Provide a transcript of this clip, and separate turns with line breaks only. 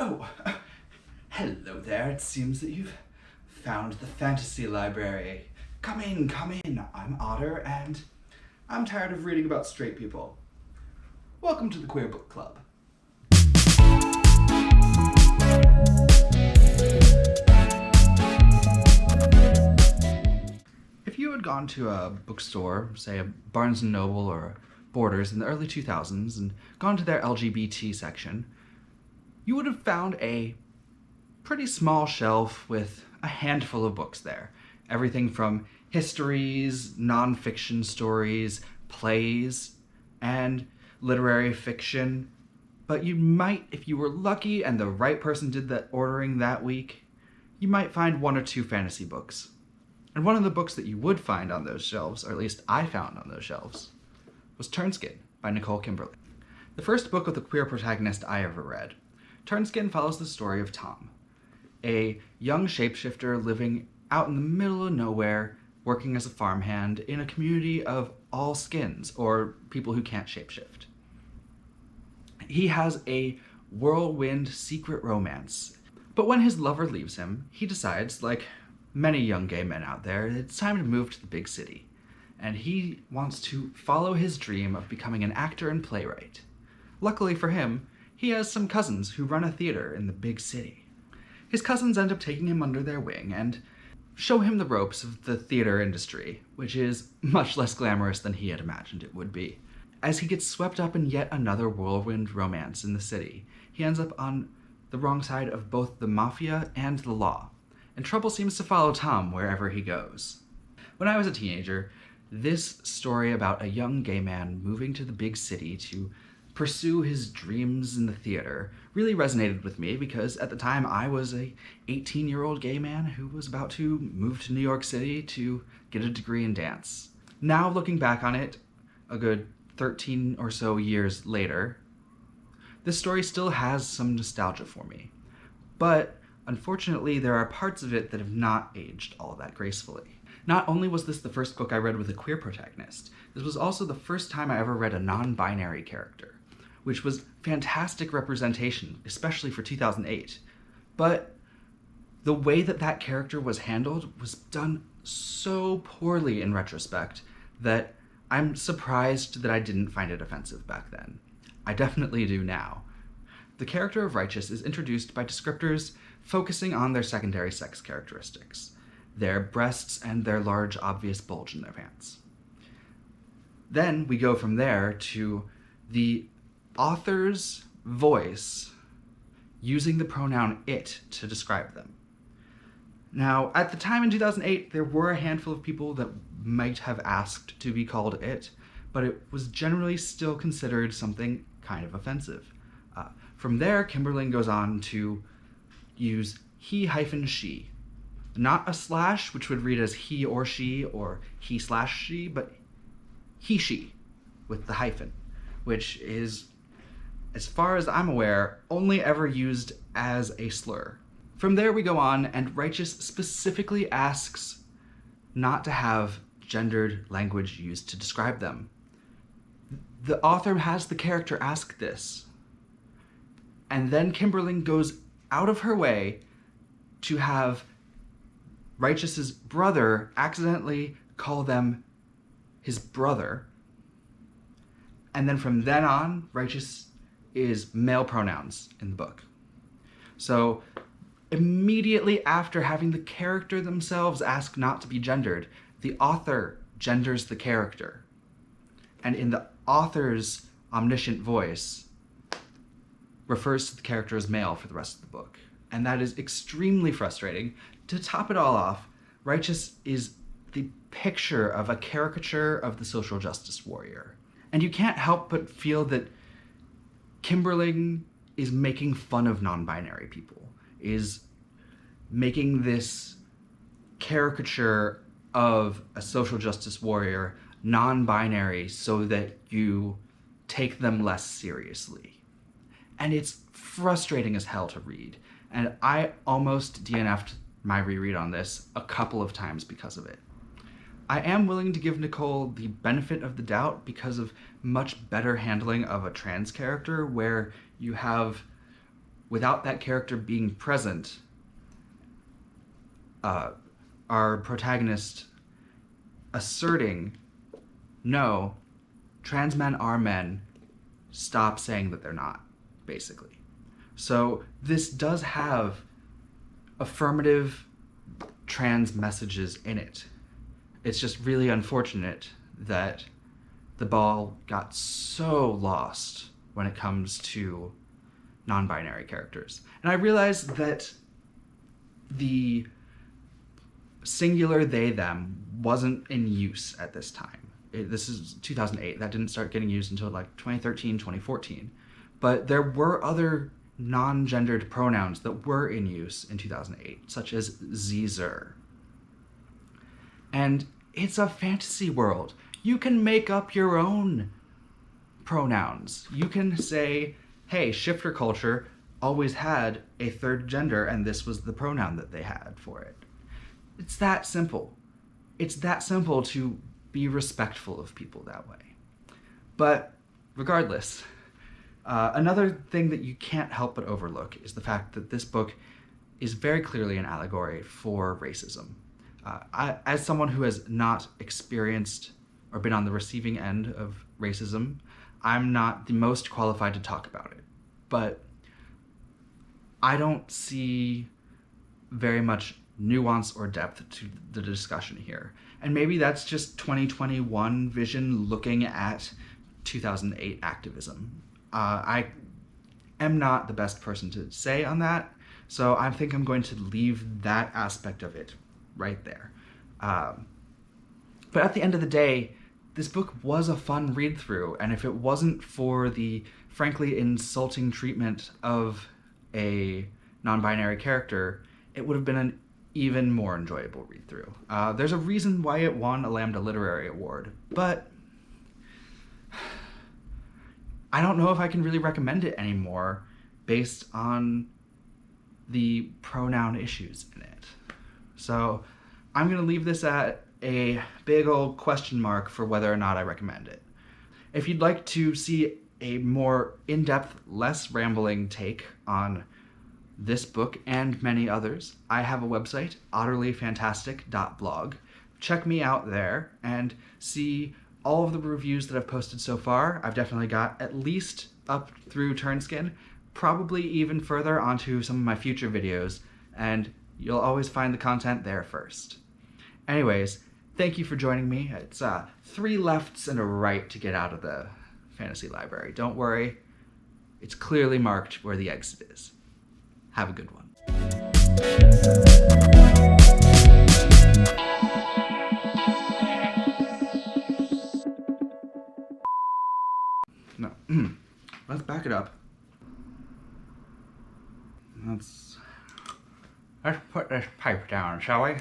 Oh, hello there. It seems that you've found the fantasy library. Come in, come in. I'm Otter, and I'm tired of reading about straight people. Welcome to the Queer Book Club. If you had gone to a bookstore, say a Barnes & Noble or Borders in the early 2000s, and gone to their LGBT section, you would have found a pretty small shelf with a handful of books there. Everything from histories, non-fiction stories, plays, and literary fiction. But you might, if you were lucky and the right person did the ordering that week, you might find one or two fantasy books. And one of the books that you would find on those shelves, or at least I found on those shelves, was Turnskin by Nicole Kimberling. The first book with a queer protagonist I ever read. Turnskin follows the story of Tom, a young shapeshifter living out in the middle of nowhere, working as a farmhand in a community of all skins, or people who can't shapeshift. He has a whirlwind secret romance, but when his lover leaves him, he decides, like many young gay men out there, it's time to move to the big city, and he wants to follow his dream of becoming an actor and playwright. Luckily for him, he has some cousins who run a theater in the big city. His cousins end up taking him under their wing and show him the ropes of the theater industry, which is much less glamorous than he had imagined it would be. As he gets swept up in yet another whirlwind romance in the city, he ends up on the wrong side of both the mafia and the law, and trouble seems to follow Tom wherever he goes. When I was a teenager, this story about a young gay man moving to the big city to pursue his dreams in the theater really resonated with me because at the time I was a 18-year-old gay man who was about to move to New York City to get a degree in dance. Now looking back on it, a good 13 or so years later, this story still has some nostalgia for me. But unfortunately, there are parts of it that have not aged all that gracefully. Not only was this the first book I read with a queer protagonist, this was also the first time I ever read a non-binary character, which was fantastic representation, especially for 2008. But the way that that character was handled was done so poorly in retrospect that I'm surprised that I didn't find it offensive back then. I definitely do now. The character of Righteous is introduced by descriptors focusing on their secondary sex characteristics, their breasts and their large obvious bulge in their pants. Then we go from there to the author's voice using the pronoun it to describe them. Now, at the time in 2008, there were a handful of people that might have asked to be called it, but it was generally still considered something kind of offensive. From there, Kimberling goes on to use he-she. Not a slash, which would read as he or he/she, but he-she with the hyphen, which is, as far as I'm aware, only ever used as a slur. From there we go on, and Righteous specifically asks not to have gendered language used to describe them. The author has the character ask this, and then Kimberling goes out of her way to have Righteous's brother accidentally call them his brother, and then from then on, Righteous is male pronouns in the book. So immediately after having the character themselves ask not to be gendered, the author genders the character. And in the author's omniscient voice, refers to the character as male for the rest of the book. And that is extremely frustrating. To top it all off, Righteous is the picture of a caricature of the social justice warrior. And you can't help but feel that Kimberling is making fun of non-binary people, is making this caricature of a social justice warrior non-binary so that you take them less seriously. And it's frustrating as hell to read. And I almost DNF'd my reread on this a couple of times because of it. I am willing to give Nicole the benefit of the doubt because of much better handling of a trans character where you have without that character being present, our protagonist asserting, no, trans men are men, stop saying that they're not, basically. So this does have affirmative trans messages in it. It's just really unfortunate that the ball got so lost when it comes to non-binary characters. And I realize that the singular they them wasn't in use at this time. This is 2008. That didn't start getting used until like 2013, 2014. But there were other non-gendered pronouns that were in use in 2008, such as Zer. And it's a fantasy world. You can make up your own pronouns. You can say, hey, shifter culture always had a third gender and this was the pronoun that they had for it. It's that simple. It's that simple to be respectful of people that way. But regardless, another thing that you can't help but overlook is the fact that this book is very clearly an allegory for racism. As someone who has not experienced or been on the receiving end of racism, I'm not the most qualified to talk about it. But I don't see very much nuance or depth to the discussion here. And maybe that's just 2021 vision looking at 2008 activism. I am not the best person to say on that, so I think I'm going to leave that aspect of it right there. But at the end of the day, this book was a fun read-through, and if it wasn't for the frankly insulting treatment of a non-binary character, it would have been an even more enjoyable read-through. There's a reason why it won a Lambda Literary Award, but I don't know if I can really recommend it anymore based on the pronoun issues in it. So I'm going to leave this at a big old question mark for whether or not I recommend it. If you'd like to see a more in-depth, less rambling take on this book and many others, I have a website, utterlyfantastic.blog. Check me out there and see all of the reviews that I've posted so far. I've definitely got at least up through Turnskin, probably even further onto some of my future videos, and you'll always find the content there first. Anyways, thank you for joining me. It's 3 lefts and a right to get out of the fantasy library. Don't worry, it's clearly marked where the exit is. Have a good one. No, let's back it up. Let's put this pipe down, shall we?